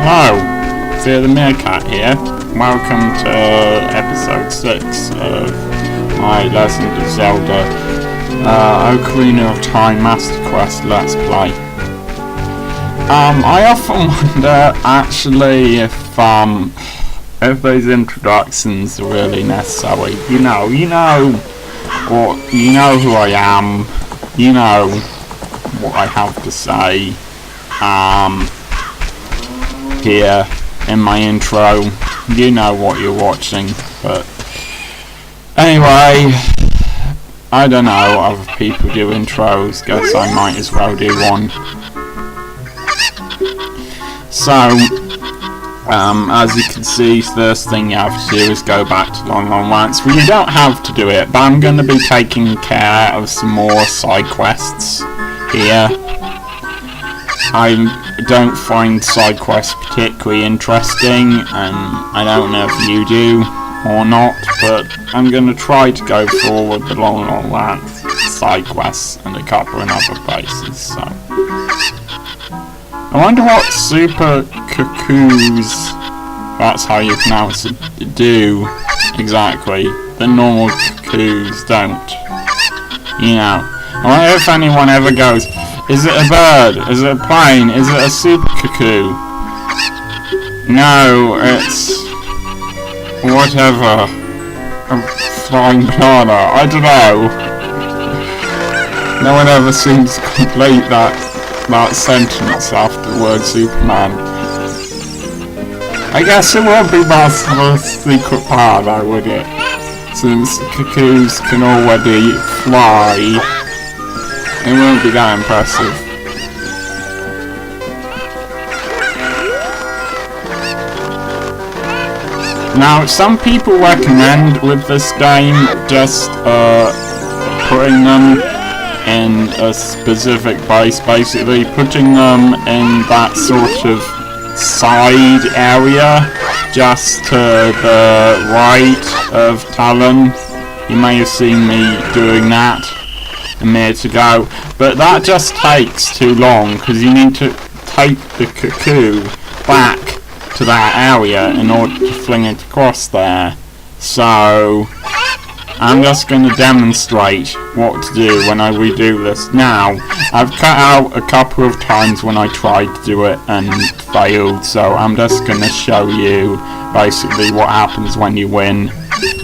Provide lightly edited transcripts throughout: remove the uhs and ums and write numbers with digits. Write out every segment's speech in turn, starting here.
Hello, Fear the Meerkat here. Welcome to episode 6 of my Legend of Zelda Ocarina of Time Master Quest Let's Play. I often wonder actually if those introductions are really necessary. You know who I am, you know what I have to say here in my intro, you know what you're watching, but anyway, I don't know, other people do intros, guess I might as well do one. So, as you can see, first thing you have to do is go back to Long Lance. Well, you don't have to do it, but I'm going to be taking care of some more side quests here. I don't find side quests particularly interesting, and I don't know if you do or not, but I'm going to try to go forward the Long Lance side quests and a couple in other places, so. I wonder what Super Cuckoos, that's how you pronounce it, do exactly. The normal cuckoos don't. You know. I wonder if anyone ever goes, is it a bird? Is it a plane? Is it a super cuckoo? No, it's whatever. A flying banana. I don't know. No one ever seems to complete that sentence after the word Superman. I guess it won't be much of a secret power though, would it? Since cuckoos can already fly, it won't be that impressive. Now, some people recommend with this game just putting them in a specific place, basically putting them in that sort of side area just to the right of Talon. You may have seen me doing that a minute ago, but that just takes too long because you need to take the cuckoo back to that area in order to fling it across there. So I'm just going to demonstrate what to do when I redo this. Now, I've cut out a couple of times when I tried to do it and failed, so I'm just going to show you basically what happens when you win.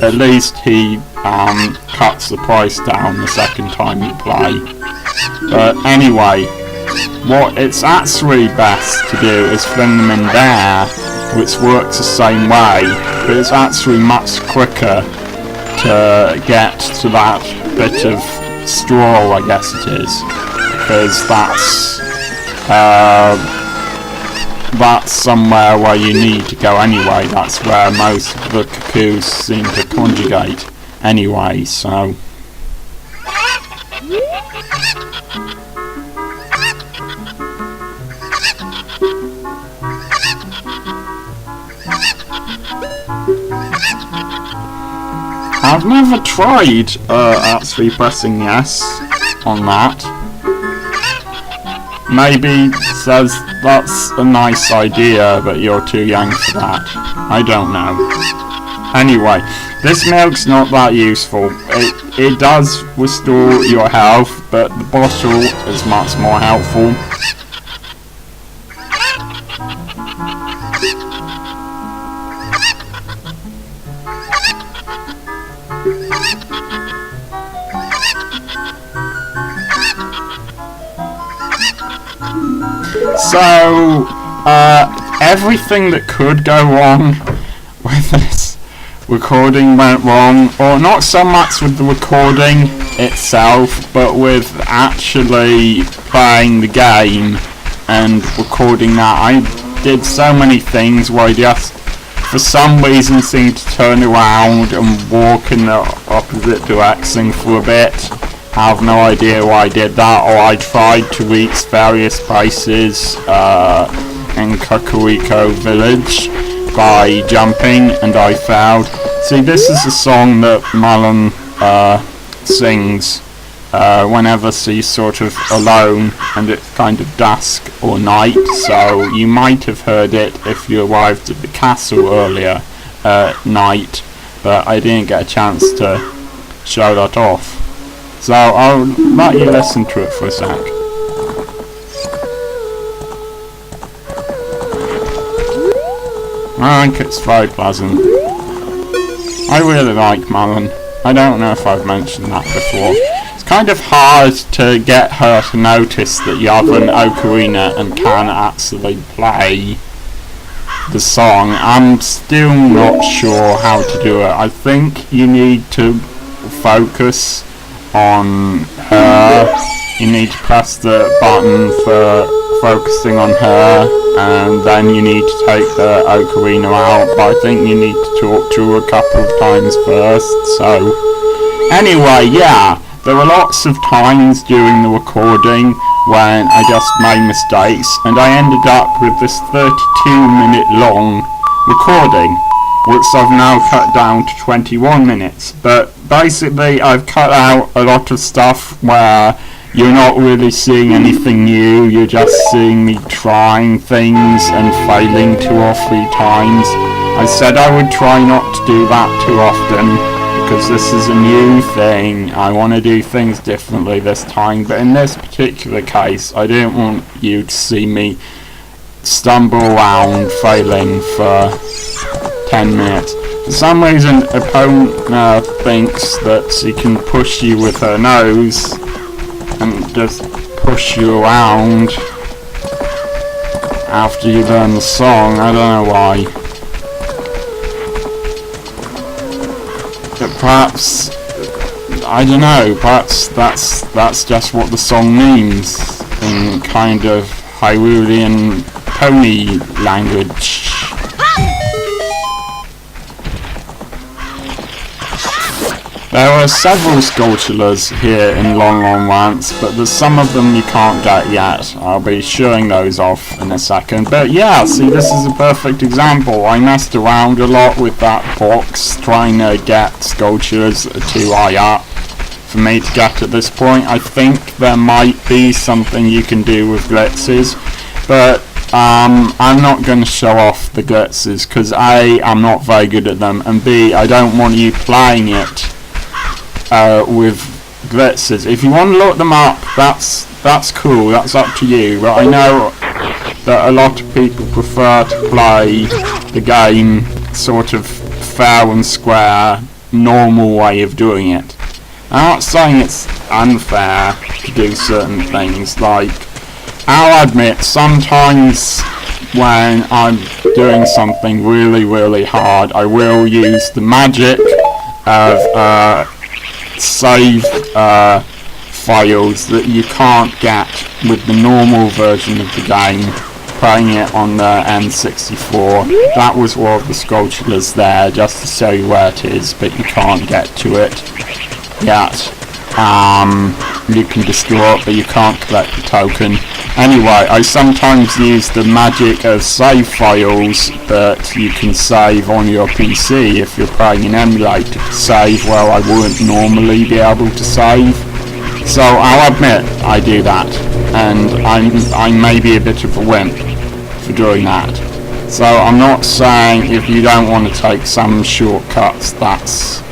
At least he cuts the price down the second time you play. But anyway, what it's actually best to do is fling them in there, which works the same way, but it's actually much quicker to get to that bit of straw, I guess it is, because that's somewhere where you need to go anyway. That's where most of the cuckoos seem to conjugate anyway, so. I've never tried actually pressing yes on that. Maybe it says that's a nice idea, but you're too young for that. I don't know. Anyway, this milk's not that useful. It does restore your health, but the bottle is much more helpful. So, everything that could go wrong with this recording went wrong, or not so much with the recording itself, but with actually playing the game and recording that. I did so many things where I just, for some reason, seemed to turn around and walk in the opposite direction for a bit. I have no idea why I did that, or I tried to reach various places in Kakariko village by jumping and I failed. See, this is a song that Malon sings whenever she's sort of alone and it's kind of dusk or night, so you might have heard it if you arrived at the castle earlier night, but I didn't get a chance to show that off. So I'll let you listen to it for a sec. I think it's very pleasant. I really like Malon. I don't know if I've mentioned that before. It's kind of hard to get her to notice that you have an ocarina and can actually play the song. I'm still not sure how to do it. I think you need to focus on her. You need to press the button for focusing on her, and then you need to take the ocarina out, but I think you need to talk to her a couple of times first. So anyway, yeah, there were lots of times during the recording when I just made mistakes, and I ended up with this 32-minute long recording, which I've now cut down to 21 minutes. But basically I've cut out a lot of stuff where you're not really seeing anything new, you're just seeing me trying things and failing 2 or 3 times. I said I would try not to do that too often, because this is a new thing. I want to do things differently this time, but in this particular case, I didn't want you to see me stumble around failing for 10 minutes. For some reason, Epona thinks that she can push you with her nose and just push you around after you learn the song. I don't know why. But perhaps, I don't know, perhaps that's just what the song means in kind of Hyrulean pony language. There are several Skulltulas here in Long Long Rants, but there's some of them you can't get yet. I'll be showing those off in a second. But yeah, see, this is a perfect example. I messed around a lot with that box, trying to get Skulltulas too high up for me to get to this point. I think there might be something you can do with glitzes, but I'm not going to show off the glitzes, because A, I'm not very good at them, and B, I don't want you playing it with glitzes. If you want to look them up, that's cool, that's up to you, but I know that a lot of people prefer to play the game sort of fair and square, normal way of doing it. I'm not saying it's unfair to do certain things, like, I'll admit, sometimes when I'm doing something really, really hard, I will use the magic of save files that you can't get with the normal version of the game, playing it on the N64. That was one of the Skulltulas there, just to show you where it is, but you can't get to it yet. You can destroy it, but you can't collect the token. Anyway, I sometimes use the magic of save files that you can save on your PC if you're playing an emulator to save where I wouldn't normally be able to save. So I'll admit I do that, and I may be a bit of a wimp for doing that. So I'm not saying if you don't want to take some shortcuts, that's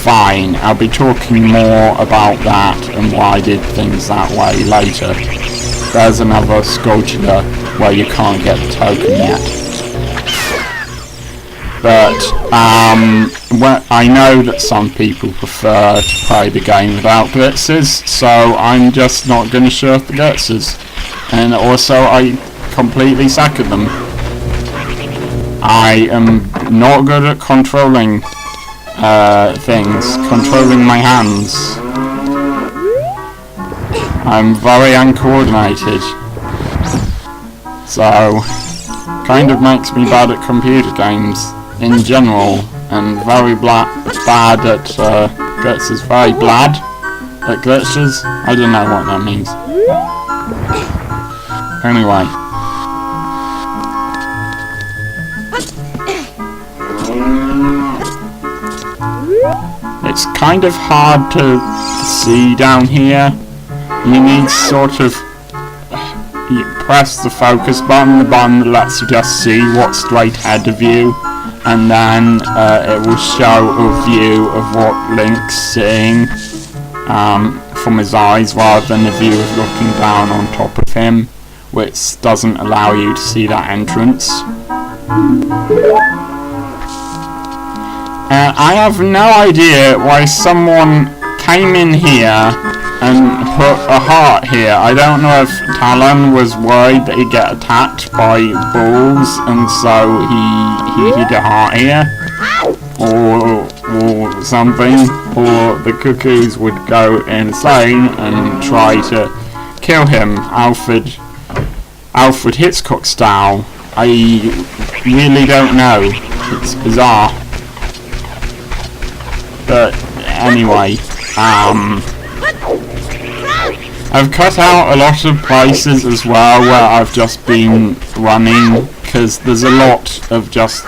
fine. I'll be talking more about that and why I did things that way later. There's another Skulltula where you can't get the token yet. But I know that some people prefer to play the game without glitzes, so I'm just not going to show off the glitzes. And also, I completely suck at them. I am not good at controlling things, controlling my hands. I'm very uncoordinated, so kind of makes me bad at computer games in general, and very bad at glitches. Very bad at glitches. I don't know what that means. Anyway. it's kind of hard to see down here. You need sort of, you press the focus button, the button that lets you just see what's straight ahead of you, and then it will show a view of what Link's seeing from his eyes, rather than a view of looking down on top of him, which doesn't allow you to see that entrance. I have no idea why someone came in here and put a heart here. I don't know if Talon was worried that he'd get attacked by bulls, and so he hid a heart here, or something, or the cuckoos would go insane and try to kill him, Alfred Hitchcock style. I really don't know. It's bizarre. But anyway, I've cut out a lot of places as well where I've just been running, because there's a lot of just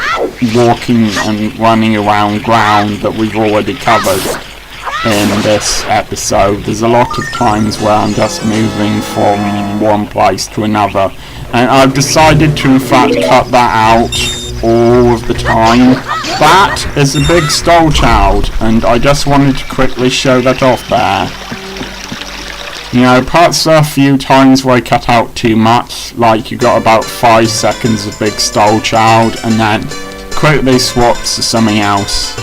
walking and running around ground that we've already covered in this episode. There's a lot of times where I'm just moving from one place to another, and I've decided to in fact cut that out all of the time. That is a big stole child, and I just wanted to quickly show that off there. You know, perhaps there are a few times where I cut out too much, like you got about 5 seconds of big stole child and then quickly swaps to something else.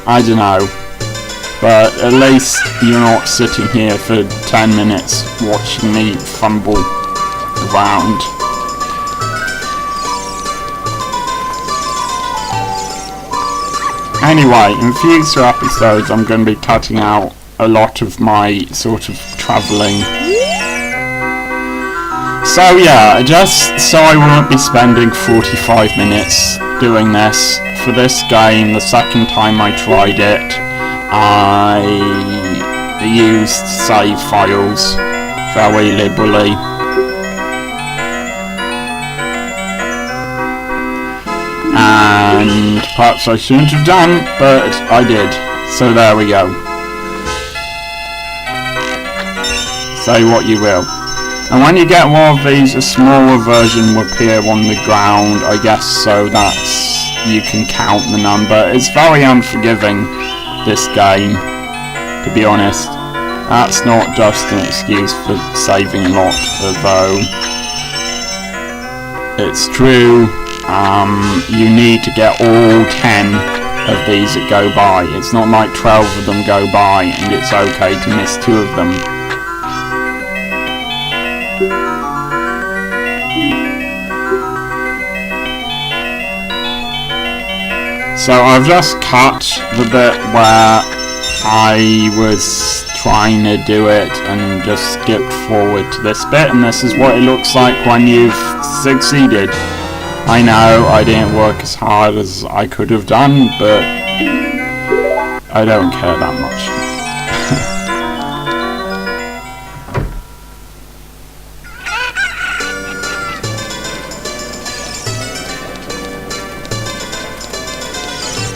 I don't know, but at least you're not sitting here for 10 minutes watching me fumble around. Anyway, in future episodes I'm going to be cutting out a lot of my sort of travelling. So yeah, just so I won't be spending 45 minutes doing this. For this game, the second time I tried it, I used save files very liberally. And perhaps I shouldn't have done, but I did. So there we go. Say what you will. And when you get more of these, a smaller version will appear on the ground, I guess, so that you can count the number. It's very unforgiving, this game, to be honest. That's not just an excuse for saving a lot, although it's true. You need to get all 10 of these that go by. It's not like 12 of them go by and it's okay to miss 2 of them. So I've just cut the bit where I was trying to do it and just skipped forward to this bit, and this is what it looks like when you've succeeded. I know I didn't work as hard as I could have done, but I don't care that much.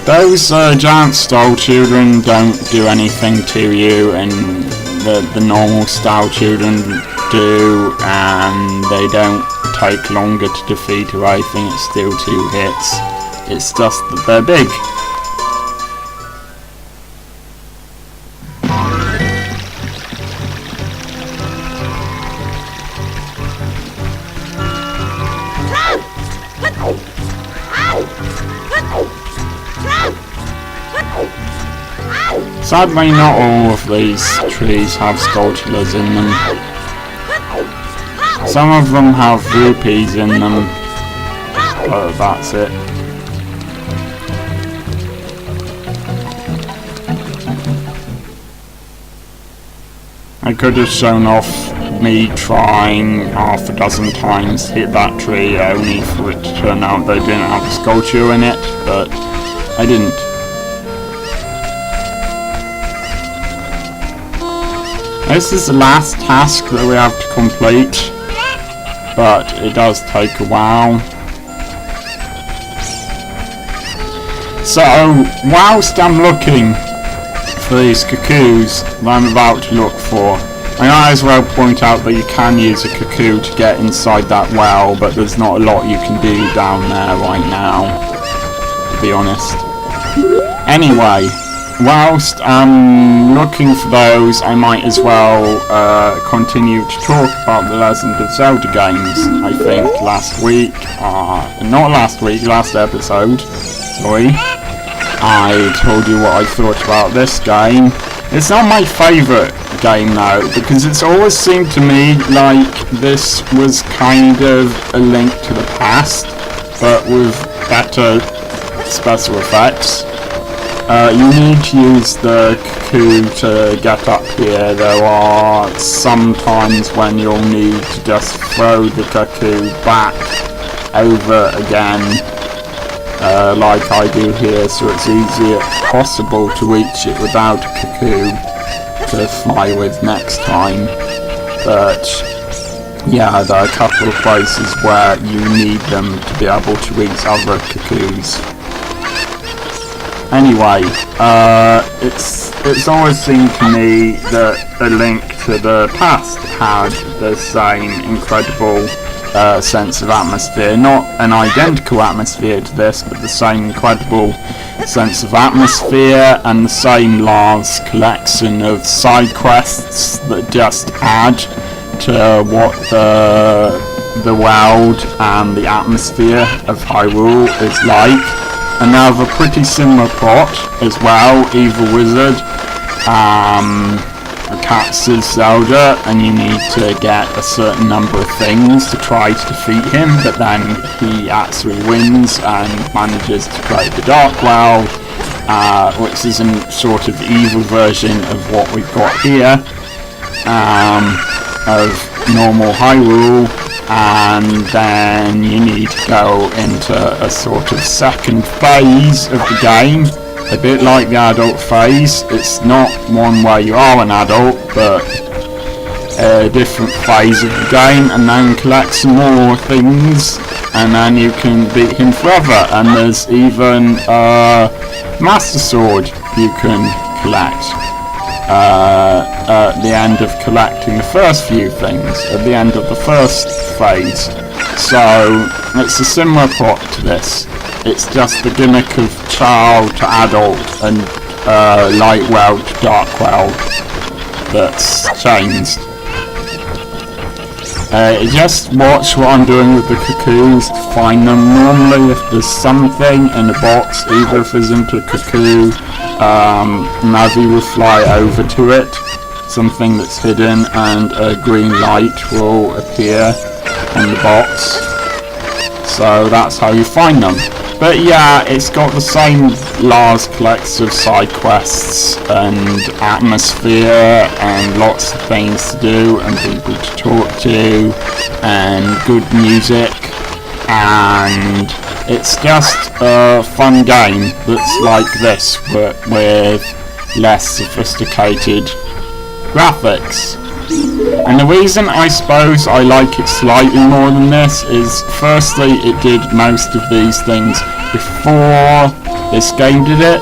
Those giant style children don't do anything to you, and the normal style children do, and they don't take longer to defeat or anything. It's still 2 hits. It's just that they're big. Sadly, not all of these trees have sculptures in them. Some of them have rupees in them, but that's it. I could have shown off me trying half a dozen times to hit that tree, only for it to turn out they didn't have a sculpture in it, but I didn't. This is the last task that we have to complete, but it does take a while. So, whilst I'm looking for these cuckoos that I'm about to look for. I might as well point out that you can use a cuckoo to get inside that well, but there's not a lot you can do down there right now, to be honest. Anyway, whilst I'm looking for those, I might as well continue to talk about the Legend of Zelda games. I think last episode, sorry, I told you what I thought about this game. It's not my favourite game though, because it's always seemed to me like this was kind of a Link to the Past, but with better special effects. You need to use the cuckoo to get up here. There are some times when you'll need to just throw the cuckoo back over again, like I do here, so it's easier possible to reach it without a cuckoo to fly with next time. But yeah, there are a couple of places where you need them to be able to reach other cuckoos. Anyway, it's always seemed to me that A Link to the Past had the same incredible sense of atmosphere. Not an identical atmosphere to this, but the same incredible sense of atmosphere and the same large collection of side quests that just add to what the world and the atmosphere of Hyrule is like. Another pretty similar plot as well. Evil Wizard captures Zelda, and you need to get a certain number of things to try to defeat him, but then he actually wins and manages to create the Dark World, which is a sort of evil version of what we've got here, of normal Hyrule. And then you need to go into a sort of second phase of the game, a bit like the adult phase. It's not one where you are an adult, but a different phase of the game, and then collect some more things, and then you can beat him forever. And there's even a Master Sword you can collect at the end of collecting the first few things, at the end of the first phase. So it's a similar plot to this. It's just the gimmick of child to adult and light world to dark world that's changed. Just watch what I'm doing with the cuckoos to find them. Normally if there's something in a box, either if there isn't a cuckoo, Navi will fly over to it, something that's hidden, and a green light will appear on the box. So that's how you find them. But yeah, it's got the same large collection of side quests and atmosphere and lots of things to do and people to talk to and good music, and it's just a fun game that's like this but with less sophisticated graphics. And the reason I suppose I like it slightly more than this is, firstly, it did most of these things before this game did it,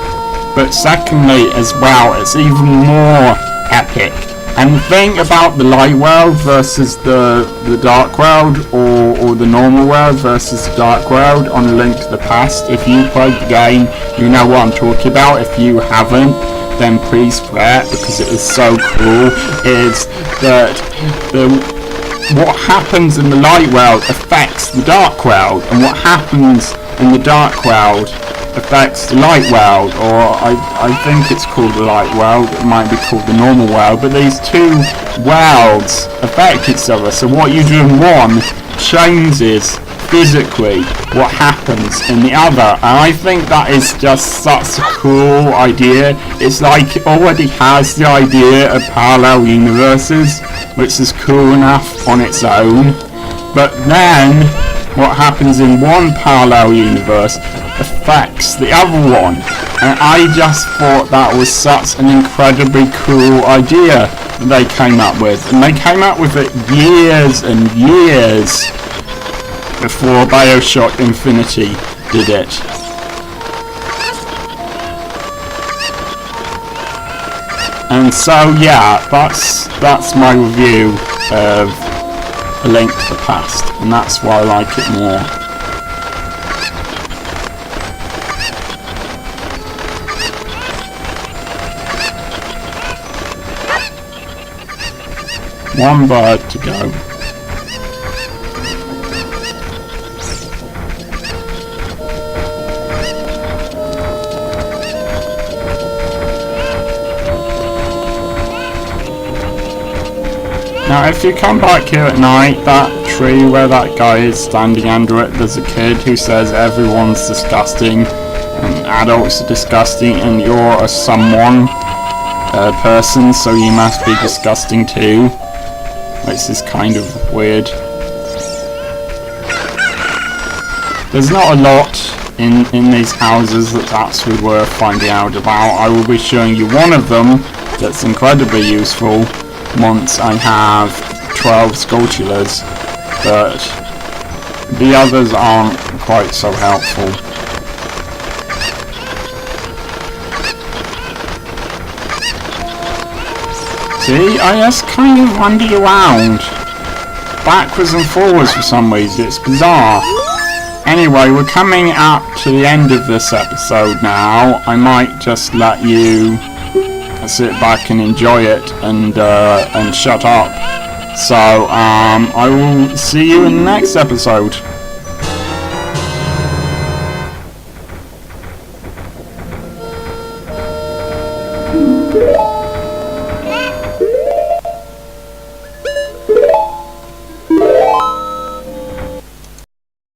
but secondly as well, it's even more epic. And the thing about the light world versus the dark world, or the normal world versus the dark world on A Link to the Past, if you played the game, you know what I'm talking about. If you haven't, then please play it, because it is so cool, is that what happens in the light world affects the dark world, and what happens in the dark world affects the light world, or I think it's called the light world, it might be called the normal world, but these two worlds affect each other, so what you do in one changes physically what happens in the other, and I think that is just such a cool idea. It's like it already has the idea of parallel universes, which is cool enough on its own, but then what happens in one parallel universe affects the other one, and I just thought that was such an incredibly cool idea that they came up with, and they came up with it years and years before BioShock Infinity did it. And so yeah, that's my review of A Link to the Past, and that's why I like it more. One bird to go. Now if you come back here at night, that tree where that guy is standing under it, there's a kid who says everyone's disgusting and adults are disgusting and you're a someone person, so you must be disgusting too. Which is kind of weird. There's not a lot in these houses that's actually worth finding out about. I will be showing you one of them that's incredibly useful once I have 12 Skulltulas, but the others aren't quite so helpful. See, I just kind of wandered around, backwards and forwards for some reason. It's bizarre. Anyway, we're coming up to the end of this episode now. I might just let you sit back and enjoy it and shut up. So I will see you in the next episode.